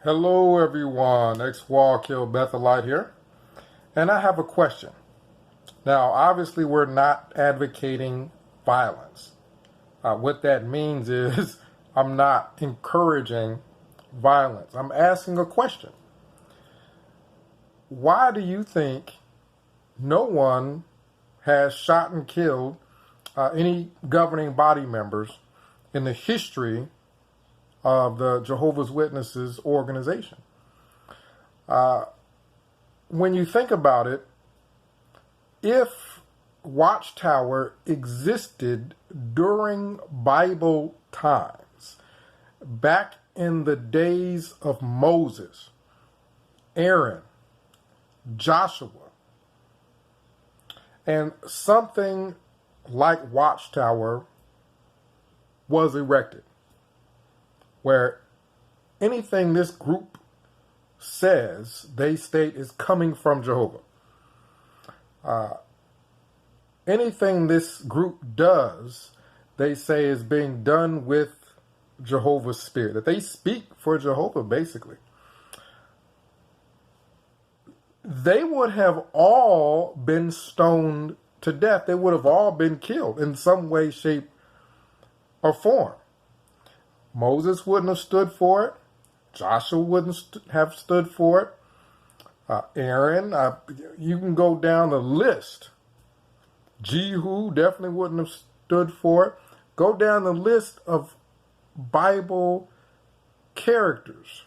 Hello everyone, X-Wall Bethelite here, and I have a question. Now, obviously we're not advocating violence. What that means is I'm not encouraging violence. I'm asking a question. Why do you think no one has shot and killed any governing body members in the history of the Jehovah's Witnesses organization? When you think about it, if Watchtower existed during Bible times, back in the days of Moses, Aaron, Joshua, and something like Watchtower was erected, where anything this group says, they state, is coming from Jehovah. Anything this group does, they say, is being done with Jehovah's Spirit, that they speak for Jehovah, basically. They would have all been stoned to death. They would have all been killed in some way, shape, or form. Moses wouldn't have stood for it. Joshua wouldn't have stood for it. Aaron, you can go down the list. Jehu definitely wouldn't have stood for it. Go down the list of Bible characters,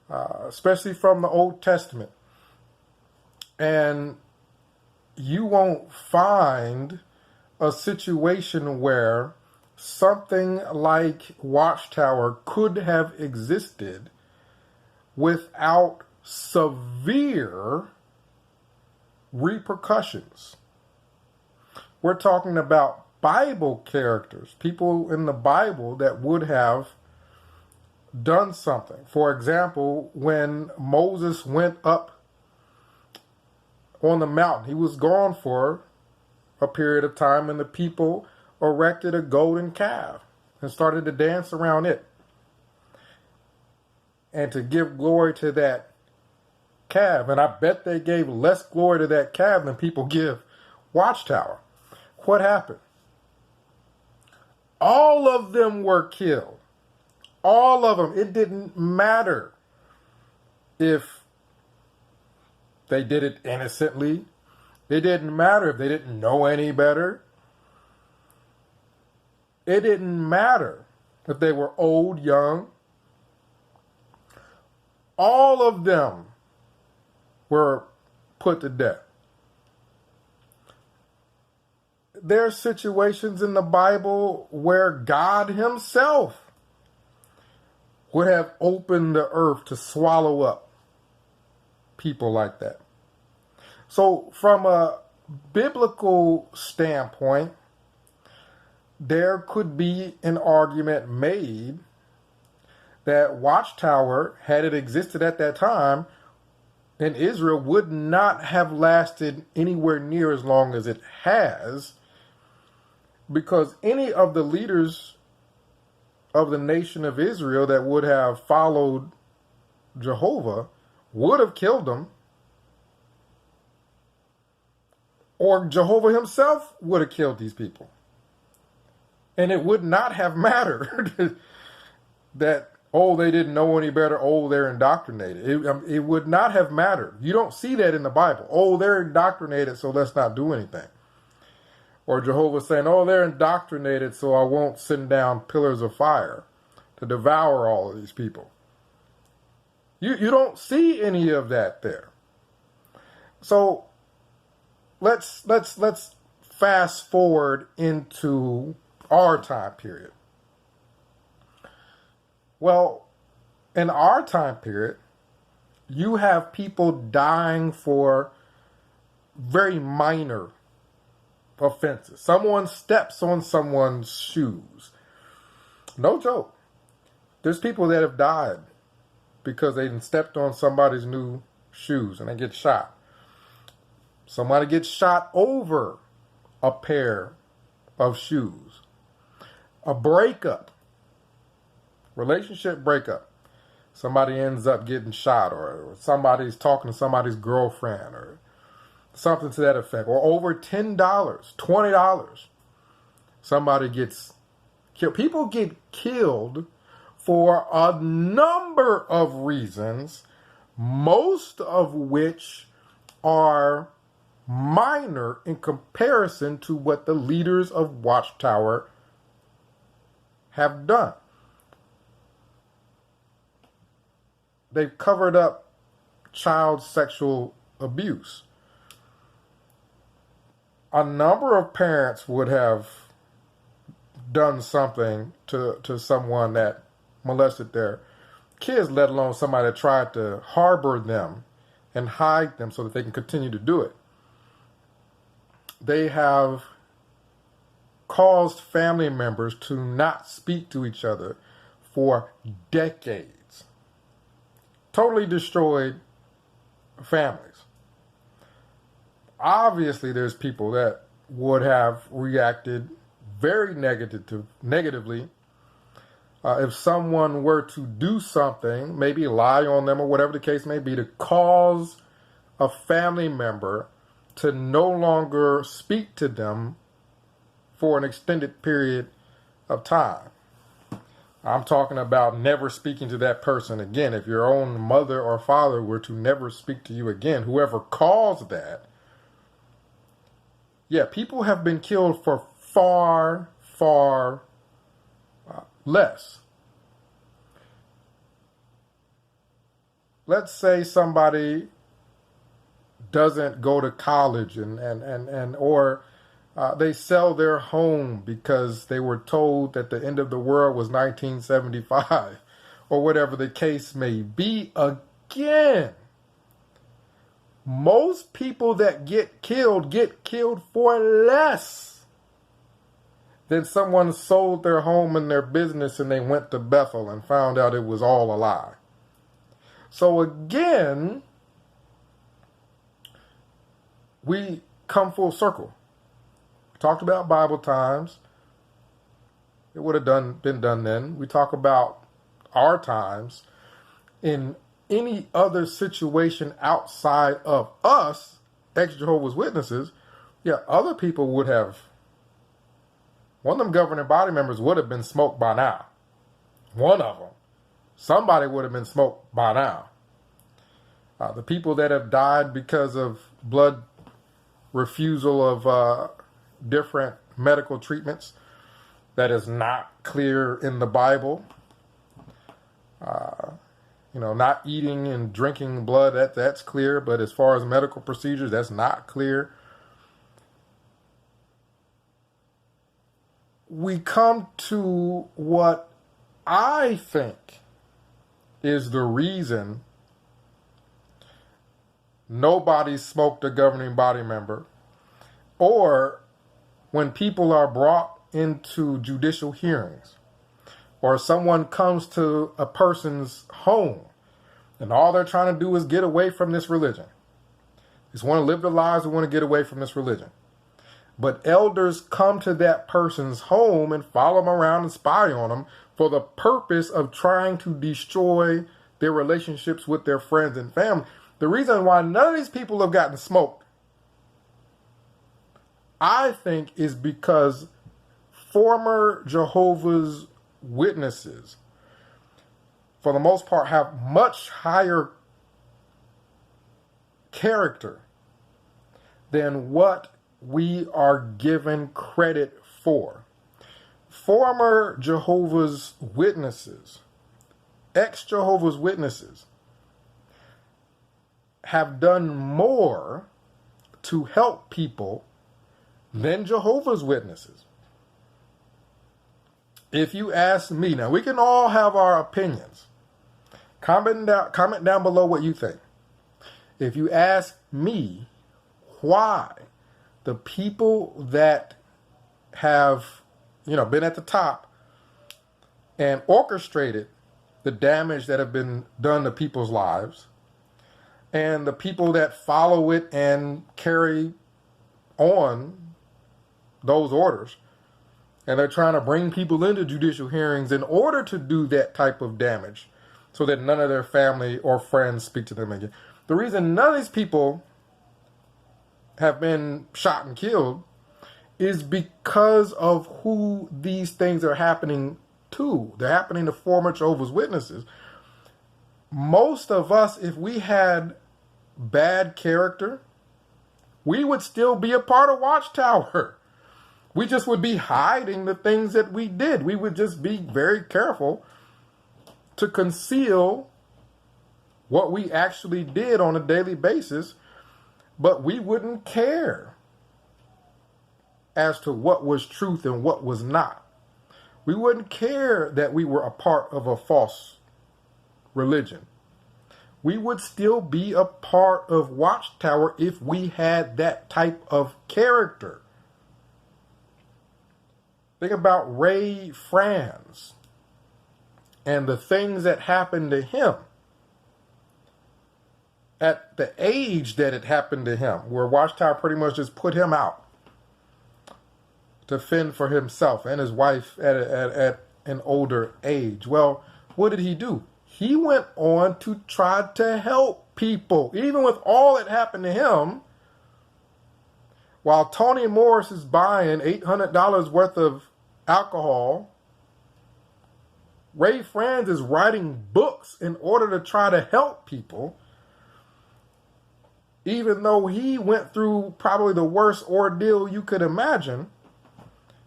especially from the Old Testament. And you won't find a situation where something like Watchtower could have existed without severe repercussions. We're talking about Bible characters, people in the Bible that would have done something. For example, when Moses went up on the mountain, he was gone for a period of time, and the people erected a golden calf and started to dance around it, and to give glory to that calf. And I bet they gave less glory to that calf than people give Watchtower. What happened? All of them were killed. All of them. It didn't matter if they did it innocently. It didn't matter if they didn't know any better. It didn't matter if they were old, young. All of them were put to death. There are situations in the Bible where God himself would have opened the earth to swallow up people like that. So from a biblical standpoint, there could be an argument made that Watchtower, had it existed at that time in Israel, would not have lasted anywhere near as long as it has, because any of the leaders of the nation of Israel that would have followed Jehovah would have killed them, or Jehovah himself would have killed these people. And it would not have mattered that, oh, they didn't know any better, oh, they're indoctrinated. It would not have mattered. You don't see that in the Bible. Oh, they're indoctrinated, so let's not do anything. Or Jehovah saying, oh, they're indoctrinated, so I won't send down pillars of fire to devour all of these people. You don't see any of that there. So let's fast forward into our time period. Well, in our time period, you have people dying for very minor offenses. Someone steps on someone's shoes. No joke. There's people that have died because they stepped on somebody's new shoes and they get shot. Somebody gets shot over a pair of shoes. A breakup, relationship breakup. somebody ends up getting shot, or somebody's talking to somebody's girlfriend, or something to that effect, or over $10, $20, somebody gets killed. People get killed for a number of reasons, most of which are minor in comparison to what the leaders of Watchtower have done. They've covered up child sexual abuse. A number of parents would have done something to someone that molested their kids, let alone somebody that tried to harbor them and hide them so that they can continue to do it. They have caused family members to not speak to each other for decades. Totally destroyed families. Obviously, there's people that would have reacted very negatively if someone were to do something, maybe lie on them or whatever the case may be, to cause a family member to no longer speak to them for an extended period of time. I'm talking about never speaking to that person again. If your own mother or father were to never speak to you again, whoever caused that, yeah, people have been killed for far, far less. Let's say somebody doesn't go to college or they sell their home because they were told that the end of the world was 1975 or whatever the case may be. Again, most people that get killed for less than someone sold their home and their business and they went to Bethel and found out it was all a lie. So again, we come full circle. We talked about Bible times. It would have been done then. We talk about our times. In any other situation outside of us, ex-Jehovah's Witnesses, yeah, other people would have, one of them governing body members would have been smoked by now. One of them. Somebody would have been smoked by now. The people that have died because of blood refusal of different medical treatments, that is not clear in the Bible. Not eating and drinking blood, that's clear. But as far as medical procedures, that's not clear. We come to what I think is the reason nobody smoked a governing body member, or when people are brought into judicial hearings, or someone comes to a person's home and all they're trying to do is get away from this religion. They just want to live their lives and want to get away from this religion. But elders come to that person's home and follow them around and spy on them for the purpose of trying to destroy their relationships with their friends and family. The reason why none of these people have gotten smoked, I think, is because former Jehovah's Witnesses, for the most part, have much higher character than what we are given credit for. Former Jehovah's Witnesses, ex-Jehovah's Witnesses, have done more to help people than Jehovah's Witnesses. If you ask me, now we can all have our opinions. Comment down below what you think. If you ask me why the people that have, been at the top and orchestrated the damage that have been done to people's lives, and the people that follow it and carry on those orders, and they're trying to bring people into judicial hearings in order to do that type of damage, so that none of their family or friends speak to them again. The reason none of these people have been shot and killed is because of who these things are happening to. They're happening to former Jehovah's Witnesses. Most of us, if we had bad character, we would still be a part of Watchtower. We just would be hiding the things that we did. We would just be very careful to conceal what we actually did on a daily basis, but we wouldn't care as to what was truth and what was not. We wouldn't care that we were a part of a false religion. We would still be a part of Watchtower if we had that type of character. Think about Ray Franz and the things that happened to him at the age that it happened to him, where Watchtower pretty much just put him out to fend for himself and his wife at an older age. Well, what did he do? He went on to try to help people, even with all that happened to him. While Toni Morris is buying $800 worth of alcohol, Ray Franz is writing books in order to try to help people, even though he went through probably the worst ordeal you could imagine,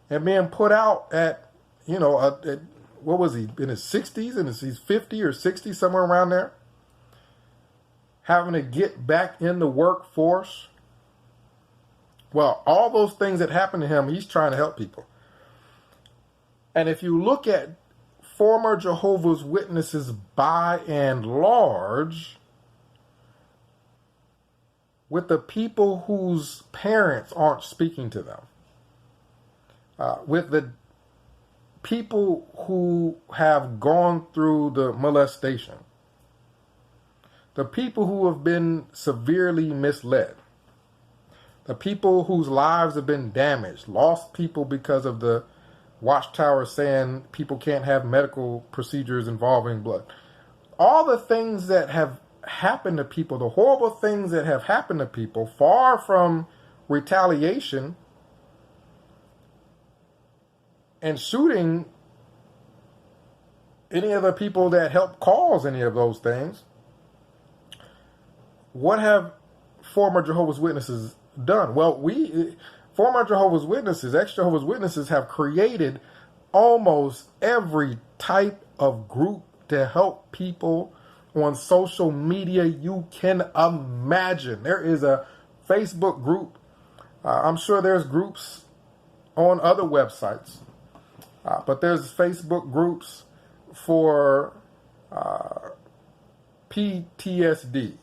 and being put out at, what was he, in his 60s, and he's 50 or 60, somewhere around there, having to get back in the workforce. Well, all those things that happened to him, he's trying to help people. And if you look at former Jehovah's Witnesses by and large, with the people whose parents aren't speaking to them, with the people who have gone through the molestation, the people who have been severely misled, the people whose lives have been damaged, lost people because of the Watchtower saying people can't have medical procedures involving blood. All the things that have happened to people, the horrible things that have happened to people, far from retaliation and shooting any of the people that helped cause any of those things, what have former Jehovah's Witnesses done? Well, former Jehovah's Witnesses, ex-Jehovah's Witnesses have created almost every type of group to help people on social media you can imagine. There is a Facebook group. I'm sure there's groups on other websites. But there's Facebook groups for PTSD,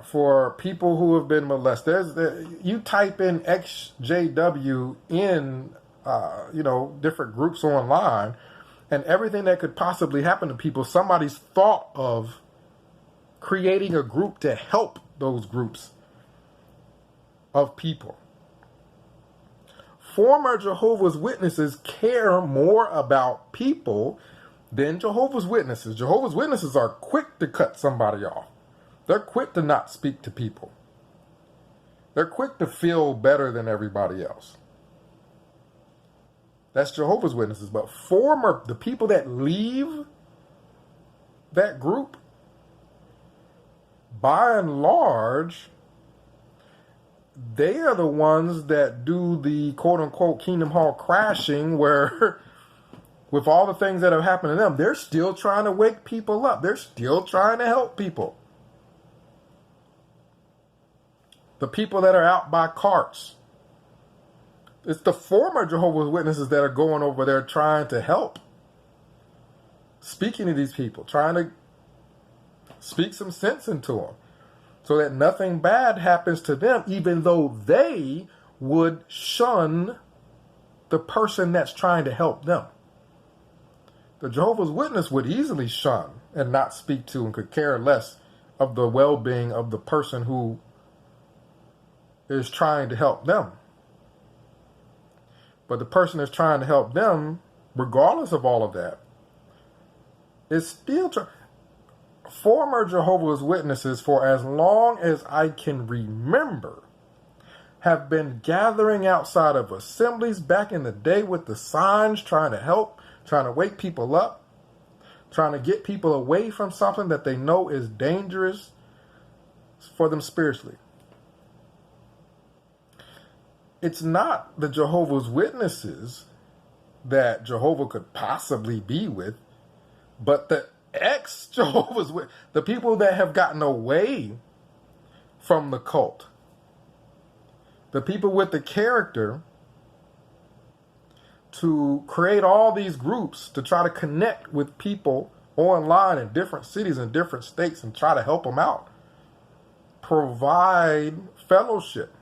for people who have been molested. You type in XJW in, different groups online, and everything that could possibly happen to people, somebody's thought of creating a group to help those groups of people. Former Jehovah's Witnesses care more about people than Jehovah's Witnesses. Jehovah's Witnesses are quick to cut somebody off. They're quick to not speak to people. They're quick to feel better than everybody else. That's Jehovah's Witnesses. But the people that leave that group, by and large, they are the ones that do the quote-unquote Kingdom Hall crashing, where with all the things that have happened to them, they're still trying to wake people up. They're still trying to help people. The people that are out by carts, it's the former Jehovah's Witnesses that are going over there trying to help, speaking to these people, trying to speak some sense into them, so that nothing bad happens to them, even though they would shun the person that's trying to help them. The Jehovah's Witness would easily shun and not speak to and could care less of the well-being of the person who is trying to help them. But the person that's trying to help them, regardless of all of that, is still former Jehovah's Witnesses, for as long as I can remember, have been gathering outside of assemblies back in the day with the signs, trying to help, trying to wake people up, trying to get people away from something that they know is dangerous for them spiritually. It's not the Jehovah's Witnesses that Jehovah could possibly be with, but the ex-Jehovah's Witnesses, the people that have gotten away from the cult, the people with the character to create all these groups to try to connect with people online in different cities and different states and try to help them out, provide fellowship.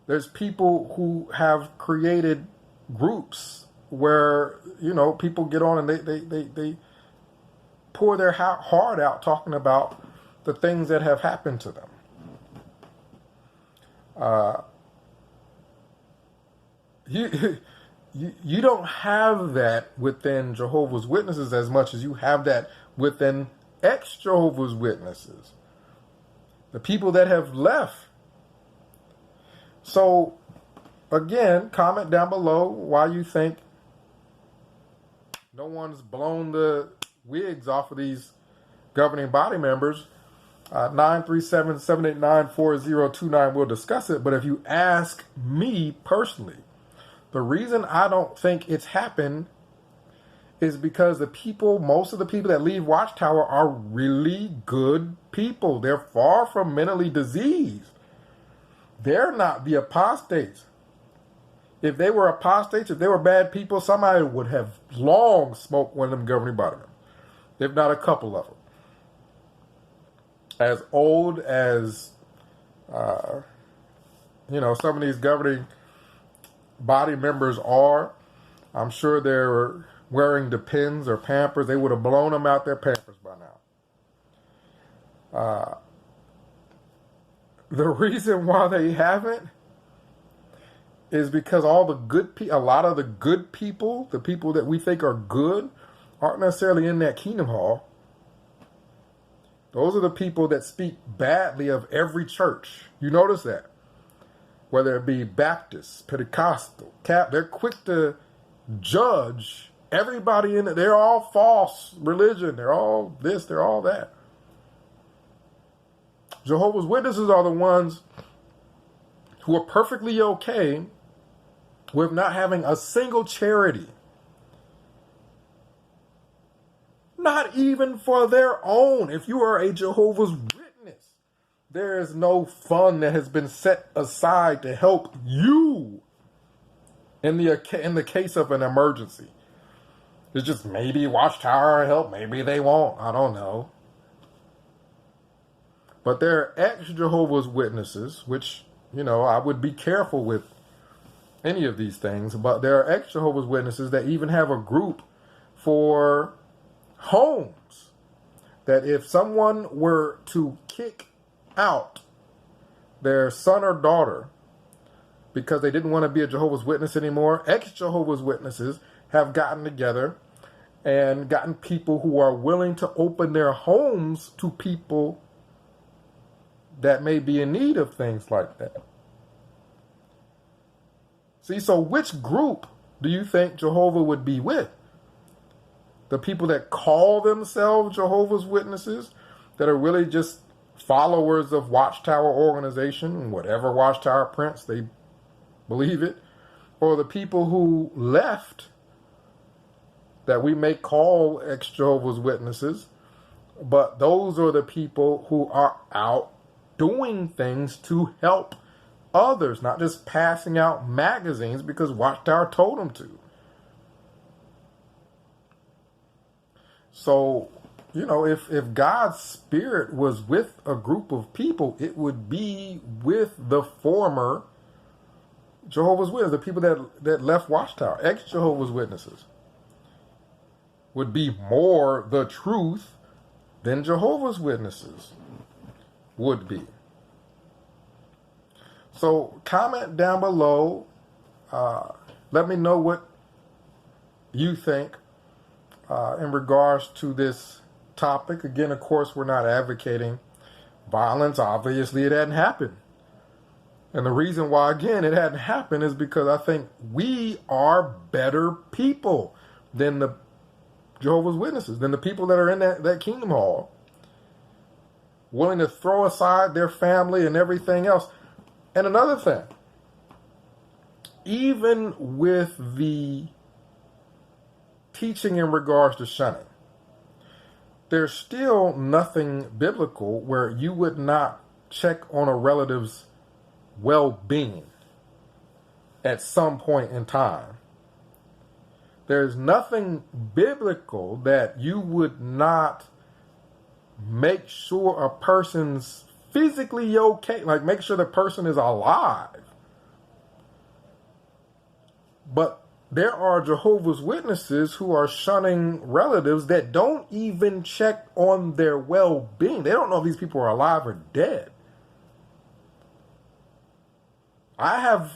There's people who have created groups where, you know, people get on and they pour their heart out talking about the things that have happened to them. You don't have that within Jehovah's Witnesses as much as you have that within ex-Jehovah's Witnesses, the people that have left. So, again, comment down below why you think no one's blown the wigs off of these governing body members. 937-789-4029, we'll discuss it. But if you ask me personally, the reason I don't think it's happened is because most of the people that leave Watchtower are really good people. They're far from mentally diseased. They're not the apostates. If they were apostates, if they were bad people, somebody would have long smoked one of them governing body members, if not a couple of them. As old as, some of these governing body members are, I'm sure they're wearing Depends or Pampers. They would have blown them out their Pampers by now. The reason why they haven't is because a lot of the good people, the people that we think are good, aren't necessarily in that Kingdom Hall. Those are the people that speak badly of every church. You notice that? Whether it be Baptist, Pentecostal, they're quick to judge everybody in it. They're all false religion. They're all this, they're all that. Jehovah's Witnesses are the ones who are perfectly okay with not having a single charity. Not even for their own. If you are a Jehovah's Witness, there is no fund that has been set aside to help you in the case of an emergency. It's just maybe Watchtower will help, maybe they won't. I don't know. But there are ex-Jehovah's Witnesses, which, I would be careful with any of these things, but there are ex-Jehovah's Witnesses that even have a group for homes, that if someone were to kick out their son or daughter because they didn't want to be a Jehovah's Witness anymore, ex-Jehovah's Witnesses have gotten together and gotten people who are willing to open their homes to people that may be in need of things like that. See, so which group do you think Jehovah would be with? The people that call themselves Jehovah's Witnesses, that are really just followers of Watchtower organization, whatever Watchtower prints, they believe it, or the people who left that we may call ex-Jehovah's Witnesses, but those are the people who are out doing things to help others, not just passing out magazines because Watchtower told them to. So, if God's Spirit was with a group of people, it would be with the former Jehovah's Witnesses, the people that left Watchtower, ex-Jehovah's Witnesses, would be more the truth than Jehovah's Witnesses would be. So comment down below. Let me know what you think in regards to this topic. Again, of course, we're not advocating violence. Obviously, it hadn't happened. And the reason why, again, it hadn't happened is because I think we are better people than the Jehovah's Witnesses, than the people that are in that Kingdom Hall, willing to throw aside their family and everything else. And another thing, even with the teaching in regards to shunning, there's still nothing biblical where you would not check on a relative's well-being at some point in time. There's nothing biblical that you would not make sure a person's physically okay, like make sure the person is alive. But there are Jehovah's Witnesses who are shunning relatives that don't even check on their well-being. They don't know if these people are alive or dead. I have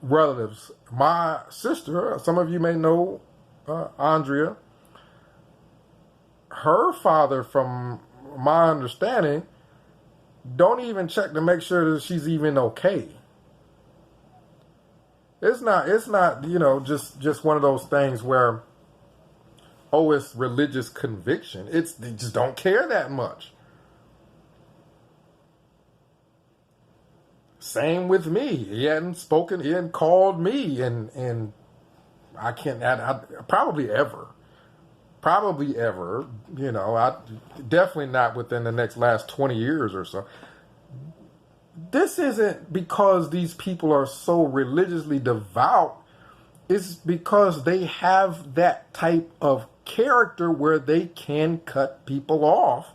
relatives. My sister, some of you may know Andrea. Her father, from my understanding, don't even check to make sure that she's even okay. It's not, just one of those things where, oh, it's religious conviction. They just don't care that much. Same with me. He hadn't called me, and I can't, probably ever, I definitely not within the last 20 years or so. This isn't because these people are so religiously devout. It's because they have that type of character where they can cut people off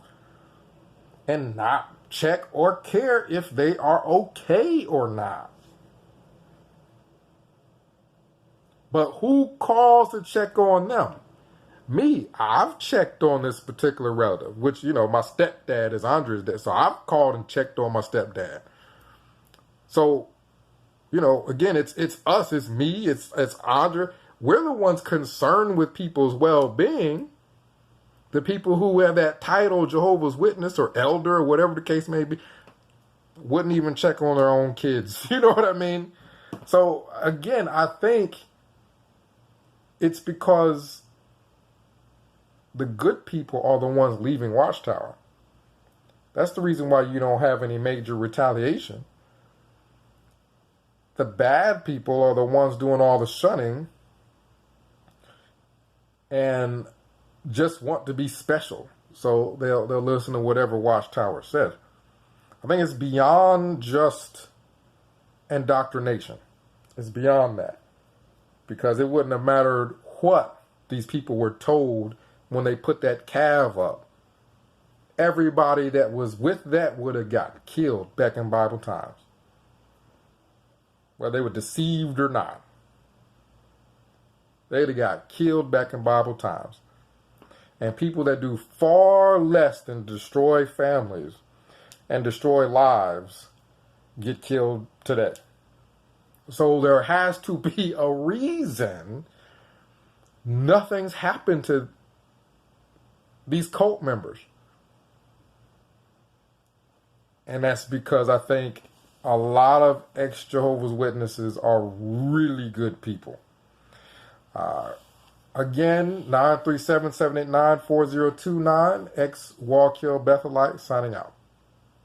and not check or care if they are okay or not. But who calls to check on them? Me. I've checked on this particular relative, which, my stepdad is Andre's dad. So I've called and checked on my stepdad. So, again, it's us, it's me, it's Andrea. We're the ones concerned with people's well-being. The people who have that title, Jehovah's Witness or elder or whatever the case may be, wouldn't even check on their own kids. You know what I mean? So, again, I think it's because the good people are the ones leaving Watchtower. That's the reason why you don't have any major retaliation. The bad people are the ones doing all the shunning and just want to be special. So they'll listen to whatever Watchtower says. I think it's beyond just indoctrination. It's beyond that. Because it wouldn't have mattered what these people were told when they put that calf up. Everybody that was with that would have got killed back in Bible times. Whether they were deceived or not. They'd have got killed back in Bible times. And people that do far less than destroy families and destroy lives get killed today. So there has to be a reason nothing's happened to these cult members. And that's because I think a lot of ex-Jehovah's Witnesses are really good people. Again, 937-789-4029, ex-Wallkill Bethelite, signing out.